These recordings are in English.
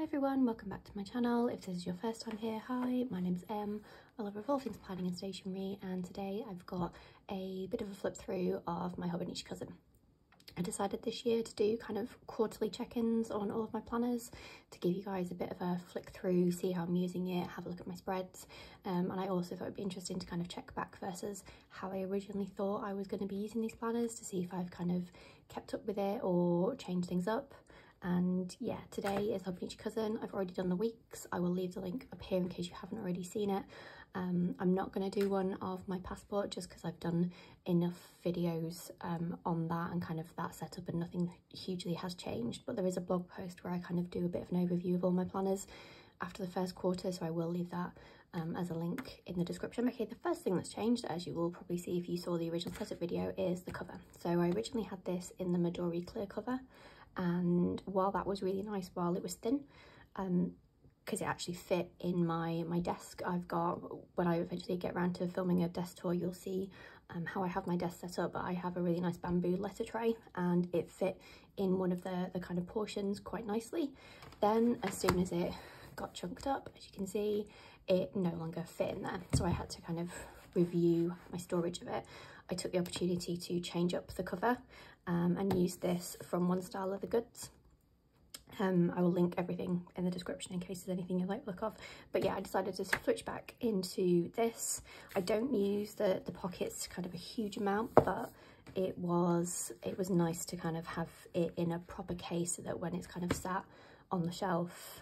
Hi everyone, welcome back to my channel. If this is your first time here, hi, my name's Em. I love all things planning and stationery, and today I've got a bit of a flip through of my Hobonichi Cousin. I decided this year to do kind of quarterly check-ins on all of my planners to give you guys a bit of a flick through, see how I'm using it, have a look at my spreads, and I also thought it'd be interesting to kind of check back versus how I originally thought I was going to be using these planners to see if I've kind of kept up with it or changed things up. And yeah, today is Hobonichi Cousin. I've already done the weeks. I will leave the link up here in case you haven't already seen it. I'm not going to do one of my passport just because I've done enough videos on that and kind of that setup, and nothing hugely has changed. But there is a blog post where I kind of do a bit of an overview of all my planners after the first quarter, so I will leave that as a link in the description. Okay, the first thing that's changed, as you will probably see if you saw the original setup video, is the cover. So I originally had this in the Midori clear cover, and while that was really nice while it was thin, because it actually fit in my desk, I've got, when I eventually get around to filming a desk tour, you'll see how I have my desk set up. But I have a really nice bamboo letter tray and it fit in one of the kind of portions quite nicely. Then as soon as it got chunked up, as you can see, it no longer fit in there, so I had to kind of review my storage of it. I took the opportunity to change up the cover and use this from One Star Leather Goods. I will link everything in the description in case there's anything you like the look of. But yeah, I decided to switch back into this. I don't use the pockets kind of a huge amount, but it was nice to kind of have it in a proper case so that when it's kind of sat on the shelf,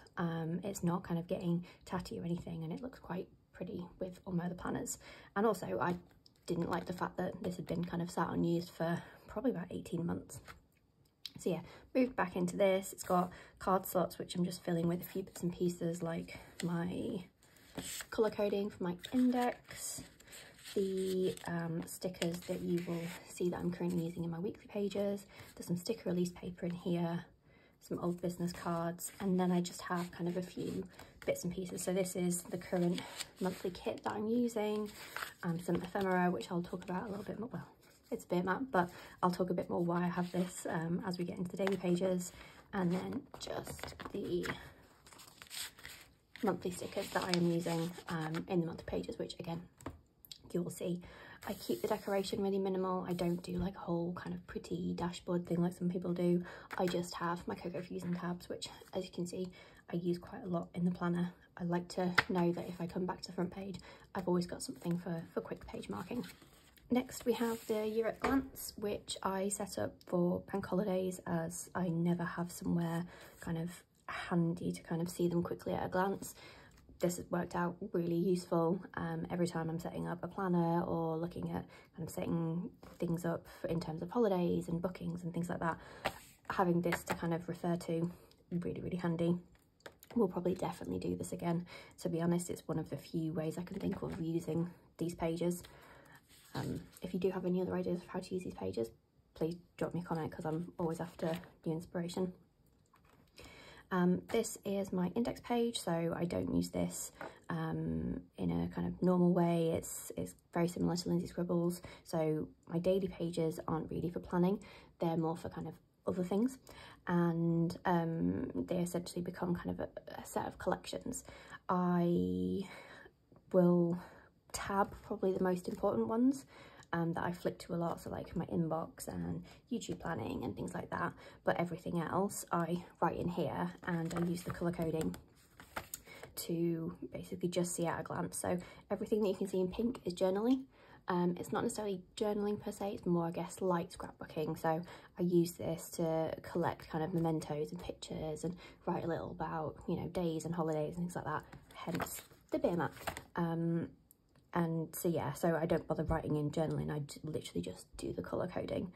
it's not kind of getting tatty or anything, and it looks quite pretty with all my other planners. And also I didn't like the fact that this had been kind of sat unused for probably about 18 months. So yeah, moved back into this. It's got card slots, which I'm just filling with a few bits and pieces, like my colour coding for my index, the stickers that you will see that I'm currently using in my weekly pages. There's some sticker release paper in here, some old business cards, and then I just have kind of a few bits and pieces. So this is the current monthly kit that I'm using, some ephemera, which I'll talk about a little bit more. Well, it's a bit matte, but I'll talk a bit more why I have this as we get into the daily pages, and then just the monthly stickers that I am using in the monthly pages, which again you will see. I keep the decoration really minimal. I don't do like a whole kind of pretty dashboard thing like some people do. I just have my Cocoa Fusion tabs, which as you can see I use quite a lot in the planner. I like to know that if I come back to the front page, I've always got something for quick page marking. Next we have the Year at Glance, which I set up for bank holidays, as I never have somewhere kind of handy to kind of see them quickly at a glance. This has worked out really useful every time I'm setting up a planner or looking at kind of setting things up in terms of holidays and bookings and things like that. Having this to kind of refer to, really handy. We'll probably definitely do this again. To be honest, it's one of the few ways I can think of using these pages. If you do have any other ideas of how to use these pages, please drop me a comment, because I'm always after new inspiration. This is my index page, so I don't use this in a kind of normal way. It's very similar to Lindsay Scribbles, so my daily pages aren't really for planning, they're more for kind of other things, and they essentially become kind of a set of collections. I will tab probably the most important ones that I flick to a lot, so like my inbox and YouTube planning and things like that, but everything else I write in here, and I use the colour coding to basically just see at a glance. So everything that you can see in pink is journaling. It's not necessarily journaling per se, it's more, I guess, light scrapbooking. So I use this to collect kind of mementos and pictures and write a little about, you know, days and holidays and things like that, hence the beer mat. And so yeah, so I don't bother writing in journaling, I literally just do the colour coding.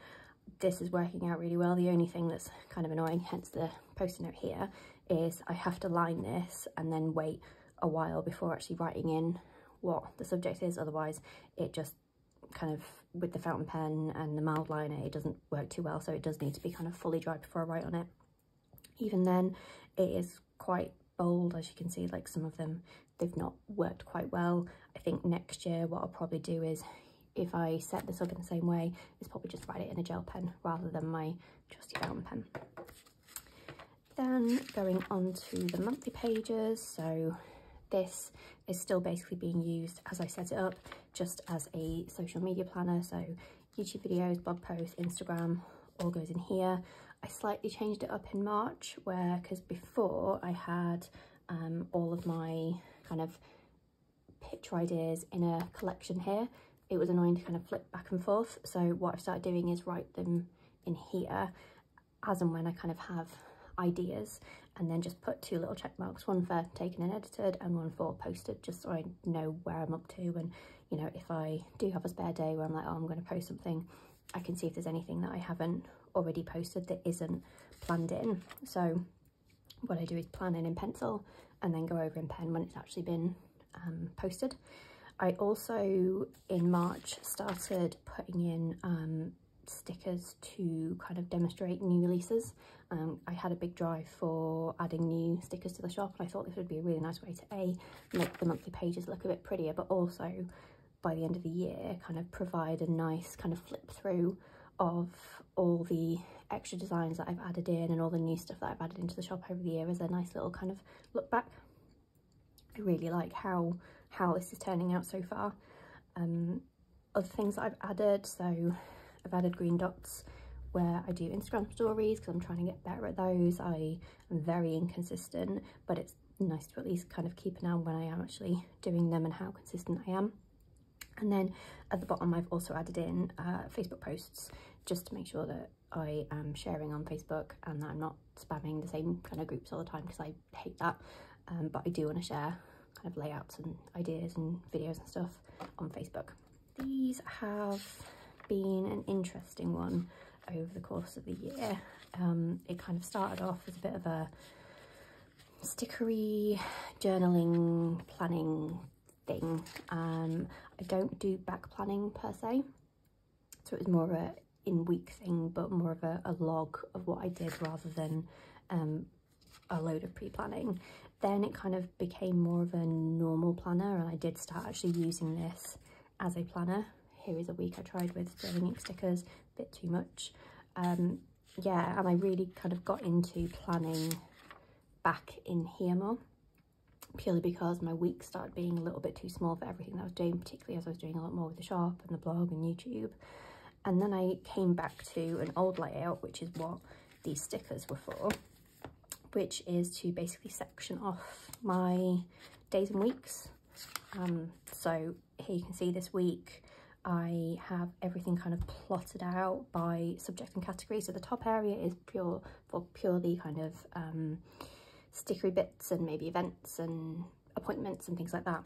This is working out really well. The only thing that's kind of annoying, hence the post-it note here, is I have to line this and then wait a while before actually writing in what the subject is. Otherwise it just kind of, with the fountain pen and the mild liner, it doesn't work too well, so it does need to be kind of fully dry before I write on it. Even then, it is quite bold, as you can see. Like some of them, they've not worked quite well. I think next year what I'll probably do is, if I set this up in the same way, is probably just write it in a gel pen rather than my trusty fountain pen. Then going on to the monthly pages, so this is still basically being used as I set it up, just as a social media planner. So YouTube videos, blog posts, Instagram, all goes in here. I slightly changed it up in March, because before I had all of my kind of picture ideas in a collection here. It was annoying to kind of flip back and forth. So what I've started doing is write them in here as and when I kind of have ideas, and then just put 2 little check marks, one for taken and edited and one for posted, just so I know where I'm up to. And you know, if I do have a spare day where I'm like, oh, I'm going to post something, I can see if there's anything that I haven't already posted that isn't planned in. So what I do is plan it in pencil and then go over in pen when it's actually been posted. I also in March started putting in stickers to kind of demonstrate new releases. I had a big drive for adding new stickers to the shop, and I thought this would be a really nice way to make the monthly pages look a bit prettier, but also by the end of the year kind of provide a nice kind of flip through of all the extra designs that I've added in and all the new stuff that I've added into the shop over the year as a nice little kind of look back. I really like how this is turning out so far. Other things that I've added, so I've added green dots where I do Instagram stories because I'm trying to get better at those. I am very inconsistent, but it's nice to at least kind of keep an eye on when I am actually doing them and how consistent I am. And then at the bottom I've also added in Facebook posts, just to make sure that I am sharing on Facebook and that I'm not spamming the same kind of groups all the time, because I hate that. But I do want to share kind of layouts and ideas and videos and stuff on Facebook. These have been an interesting one over the course of the year. It kind of started off as a bit of a stickery journaling planning thing. I don't do back planning per se, so it was more of a in-week thing, but more of a log of what I did rather than a load of pre-planning. Then it kind of became more of a normal planner, and I did start actually using this as a planner. Here is a week I tried with sterling ink stickers, a bit too much. Yeah, and I really kind of got into planning back in here more, purely because my weeks started being a little bit too small for everything that I was doing, particularly as I was doing a lot more with the shop and the blog and YouTube. And then I came back to an old layout, which is what these stickers were for, which is to basically section off my days and weeks. So here you can see this week I have everything kind of plotted out by subject and category. So the top area is purely kind of stickery bits and maybe events and appointments and things like that.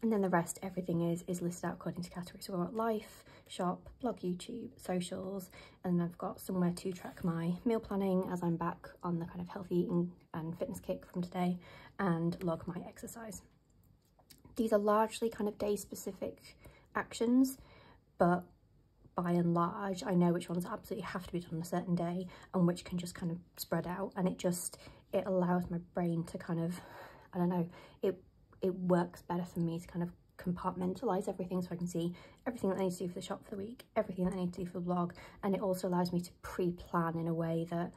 And then the rest, everything is listed out according to category. So I've got life, shop, blog, YouTube, socials, and then I've got somewhere to track my meal planning as I'm back on the kind of healthy eating and fitness kick from today, and log my exercise. These are largely kind of day specific actions, but by and large I know which ones absolutely have to be done on a certain day and which can just kind of spread out, and it allows my brain to kind of, I don't know, it works better for me to kind of compartmentalize everything, so I can see everything that I need to do for the shop for the week, everything that I need to do for the blog, and it also allows me to pre-plan in a way that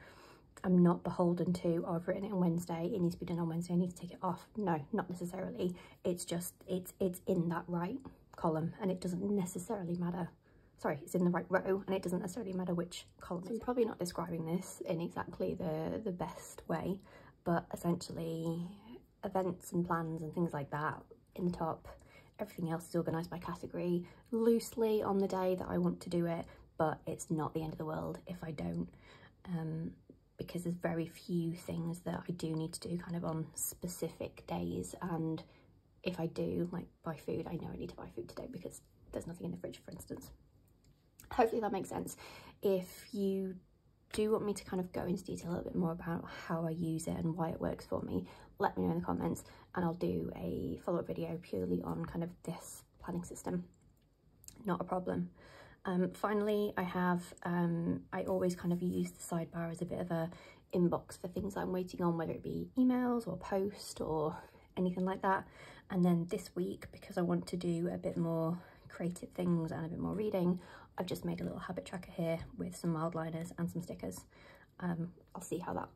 I'm not beholden to, oh, I've written it on Wednesday, it needs to be done on Wednesday, I need to take it off. No, not necessarily. It's just, it's in that right column, and it doesn't necessarily matter. Sorry, it's in the right row, and it doesn't necessarily matter which column. So I'm probably not describing this in exactly the best way, but essentially events and plans and things like that in the top. Everything else is organised by category, loosely on the day that I want to do it, but it's not the end of the world if I don't, because there's very few things that I do need to do kind of on specific days, and if I do, like buy food, I know I need to buy food today because there's nothing in the fridge, for instance. Hopefully that makes sense. If you do want me to kind of go into detail a little bit more about how I use it and why it works for me, let me know in the comments, and I'll do a follow-up video purely on kind of this planning system. Not a problem. Finally, I always kind of use the sidebar as a bit of a inbox for things I'm waiting on, whether it be emails or post or anything like that. And then this week, because I want to do a bit more creative things and a bit more reading, I've just made a little habit tracker here with some mild liners and some stickers. I'll see how that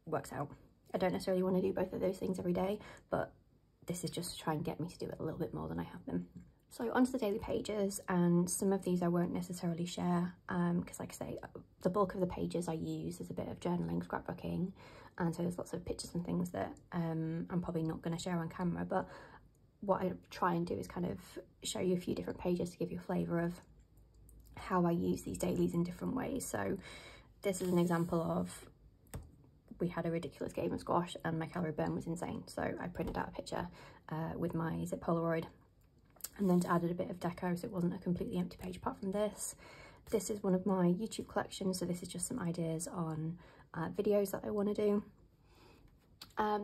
works out. I don't necessarily want to do both of those things every day, but this is just to try and get me to do it a little bit more than I have been. So onto the daily pages, and some of these I won't necessarily share because, like I say, the bulk of the pages I use is a bit of journaling, scrapbooking, and so there's lots of pictures and things that I'm probably not going to share on camera, but what I try and do is kind of show you a few different pages to give you a flavour of how I use these dailies in different ways. So this is an example of, we had a ridiculous game of squash and my calorie burn was insane, so I printed out a picture with my zip Polaroid and then added a bit of deco so it wasn't a completely empty page. Apart from this, this is one of my YouTube collections, so this is just some ideas on videos that I want to do.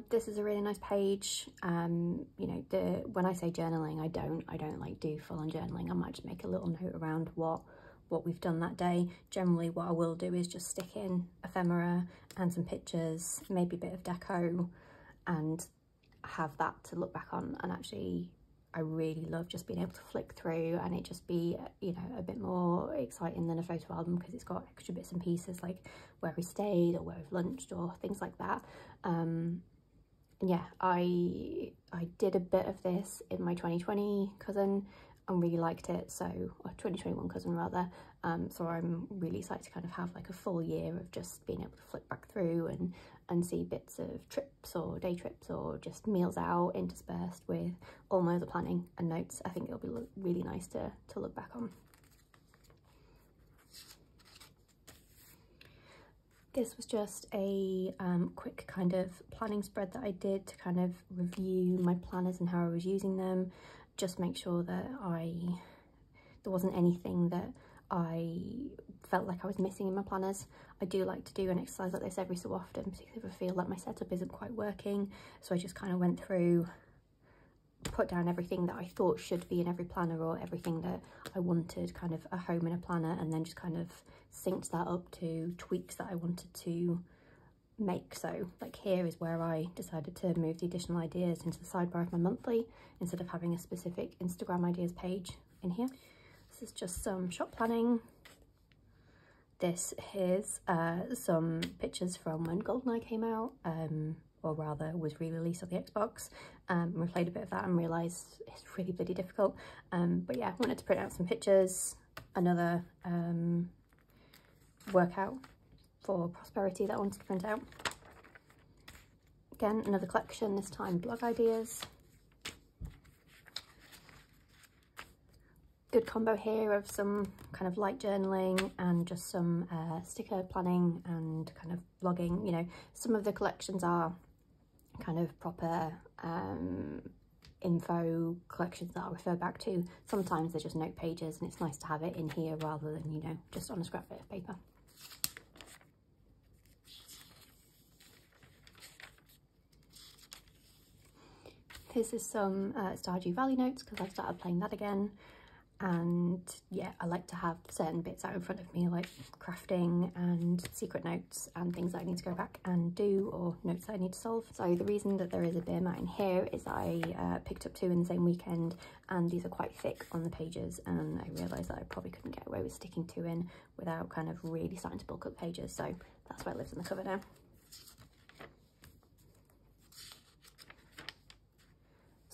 This is a really nice page. You know, when I say journaling, I don't like do full-on journaling. I might just make a little note around what we've done that day. Generally what I will do is just stick in ephemera and some pictures, maybe a bit of deco, and have that to look back on. And actually I really love just being able to flick through and it just be, you know, a bit more exciting than a photo album because it's got extra bits and pieces like where we stayed or where we've lunched or things like that. Yeah, I did a bit of this in my 2020 cousin and really liked it, so, or 2021 cousin rather, so I'm really excited to kind of have like a full year of just being able to flick back through and see bits of trips or day trips or just meals out interspersed with all my other planning and notes. I think it'll be really nice to look back on. This was just a quick kind of planning spread that I did to kind of review my planners and how I was using them. Just make sure that there wasn't anything that I felt like I was missing in my planners. I do like to do an exercise like this every so often, particularly if I feel like my setup isn't quite working. So I just kind of went through, put down everything that I thought should be in every planner or everything that I wanted kind of a home in a planner, and then just kind of synced that up to tweaks that I wanted to make. So like here is where I decided to move the additional ideas into the sidebar of my monthly instead of having a specific Instagram ideas page in here. This is just some shop planning. This is some pictures from when GoldenEye came out, or rather was re-released on the Xbox. We played a bit of that and realised it's really bloody difficult. But yeah, I wanted to print out some pictures. Another workout for prosperity that I wanted to print out. Again, another collection, this time blog ideas. Good combo here of some kind of light journaling and just some sticker planning and kind of vlogging. You know, some of the collections are kind of proper info collections that I'll refer back to. Sometimes they're just note pages and it's nice to have it in here rather than, you know, just on a scrap bit of paper. This is some Stardew Valley notes because I've started playing that again. And yeah, I like to have certain bits out in front of me like crafting and secret notes and things that I need to go back and do, or notes that I need to solve. So the reason that there is a beer mat in here is that I picked up 2 in the same weekend, and these are quite thick on the pages, and I realised that I probably couldn't get away with sticking 2 in without kind of really starting to bulk up the pages, so that's why it lives in the cover now.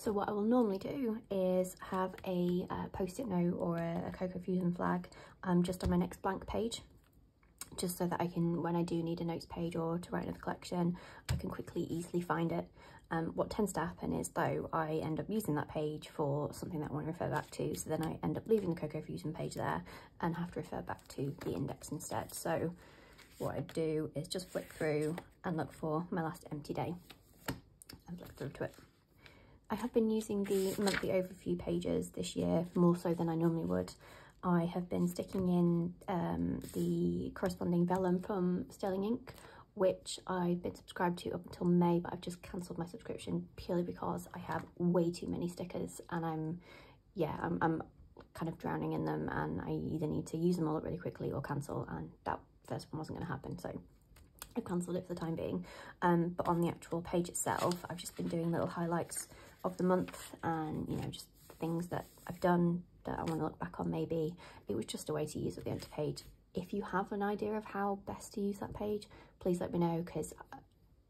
So what I will normally do is have a post-it note or a Cocoa Fusion flag just on my next blank page, just so that I can, when I do need a notes page or to write another collection, I can quickly, easily find it. What tends to happen is, though, I end up using that page for something that I want to refer back to, so then I end up leaving the Cocoa Fusion page there and have to refer back to the index instead. So what I do is just flick through and look for my last empty day and flick through to it. I have been using the monthly overview pages this year more so than I normally would. I have been sticking in the corresponding vellum from Sterling Ink, which I've been subscribed to up until May, but I've just cancelled my subscription purely because I have way too many stickers and I'm kind of drowning in them, and I either need to use them all up really quickly or cancel, and that first one wasn't going to happen, so I've cancelled it for the time being. But on the actual page itself, I've just been doing little highlights of the month and, you know, just things that I've done that I want to look back on. Maybe it was just a way to use up the empty page. If you have an idea of how best to use that page, please let me know, because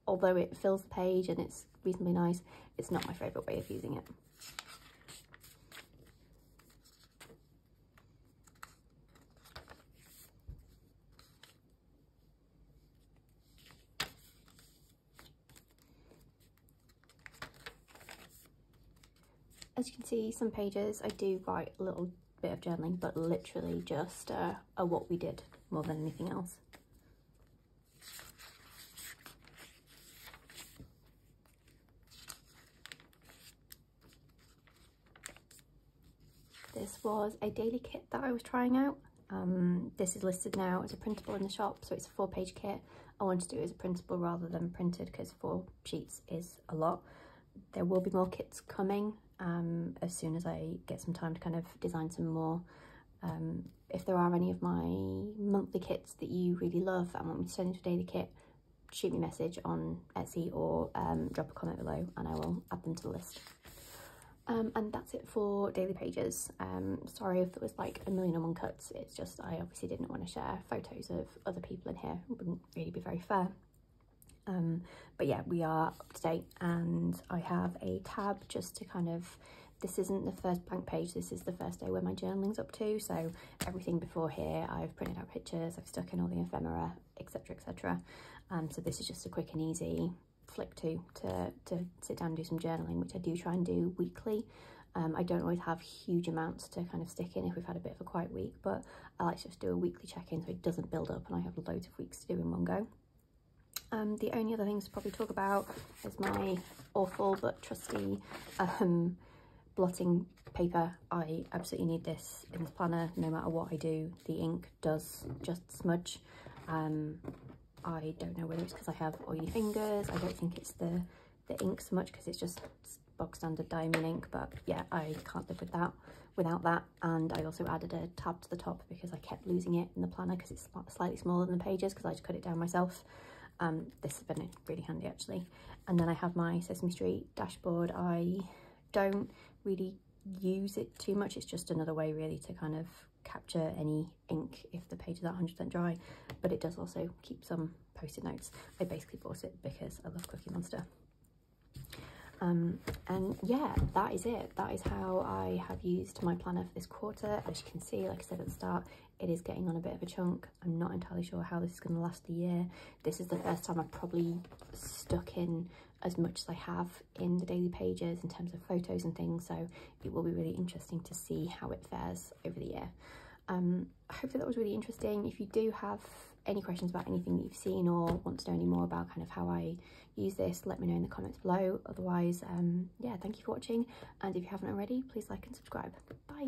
although it fills the page and it's reasonably nice, it's not my favourite way of using it. As you can see, some pages I do write a little bit of journaling, but literally just a what we did more than anything else. This was a daily kit that I was trying out. This is listed now as a printable in the shop, so it's a 4-page kit. I wanted to do it as a printable rather than printed because 4 sheets is a lot. There will be more kits coming as soon as I get some time to kind of design some more. If there are any of my monthly kits that you really love and want me to send you a daily kit, shoot me a message on Etsy or drop a comment below and I will add them to the list. And that's it for daily pages. Sorry if there was like a million and one cuts, it's just I obviously didn't want to share photos of other people in here, it wouldn't really be very fair. But yeah, we are up to date, and I have a tab just to kind of, this isn't the first blank page, this is the first day where my journaling's up to, so everything before here I've printed out pictures, I've stuck in all the ephemera, etc, etc. So this is just a quick and easy flick to sit down and do some journaling, which I do try and do weekly. I don't always have huge amounts to kind of stick in if we've had a bit of a quiet week, but I like to just do a weekly check-in so it doesn't build up and I have loads of weeks to do in one go. The only other things to probably talk about is my awful but trusty blotting paper. I absolutely need this in this planner no matter what I do. The ink does just smudge. I don't know whether it's because I have oily fingers. I don't think it's the ink so much because it's just bog standard diamond ink, but yeah, I can't live without that. And I also added a tab to the top because I kept losing it in the planner because it's slightly smaller than the pages because I just cut it down myself. This has been really handy actually. And then I have my Sesame Street dashboard. I don't really use it too much, it's just another way really to kind of capture any ink if the pages aren't 100% dry, but it does also keep some post-it notes. I basically bought it because I love Cookie Monster. And yeah, that is it. That is how I have used my planner for this quarter. As you can see, like I said at the start, it is getting on a bit of a chunk. I'm not entirely sure how this is going to last the year. This is the first time I've probably stuck in as much as I have in the daily pages in terms of photos and things, so it will be really interesting to see how it fares over the year. Hopefully that was really interesting. If you do have any questions about anything that you've seen or want to know any more about kind of how I use this, let me know in the comments below. Otherwise, yeah, thank you for watching, and if you haven't already, please like and subscribe. Bye.